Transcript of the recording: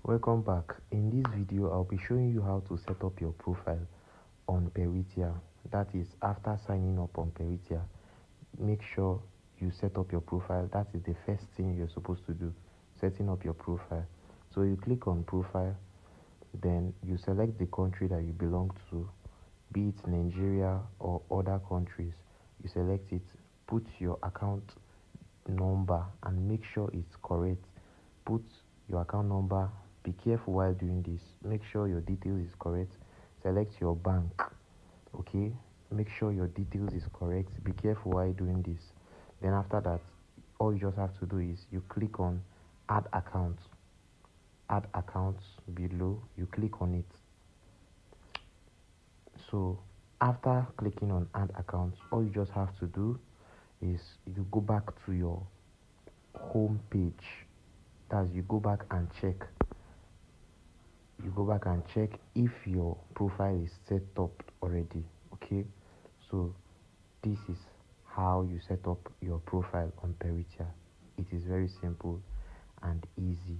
Welcome back. In this video I'll be showing you how to set up your profile on Peritia. That is, after signing up on Peritia, make sure you set up your profile. That is the first thing you're supposed to do, setting up your profile. So you click on profile, then you select the country that you belong to, be it Nigeria or other countries. You select it, put your account number and make sure it's correct. Put your account number. Be careful while doing this. Make sure your details is correct. Select your bank. Okay, make sure your details is correct. Be careful while doing this. Then after that, all you just have to do is you click on add account. Add accounts below, you click on it. So after clicking on add accounts, all you just have to do is you go back to your home page. That's, you go back and check if your profile is set up already. Okay, so this is how you set up your profile on Peritia. It is very simple and easy.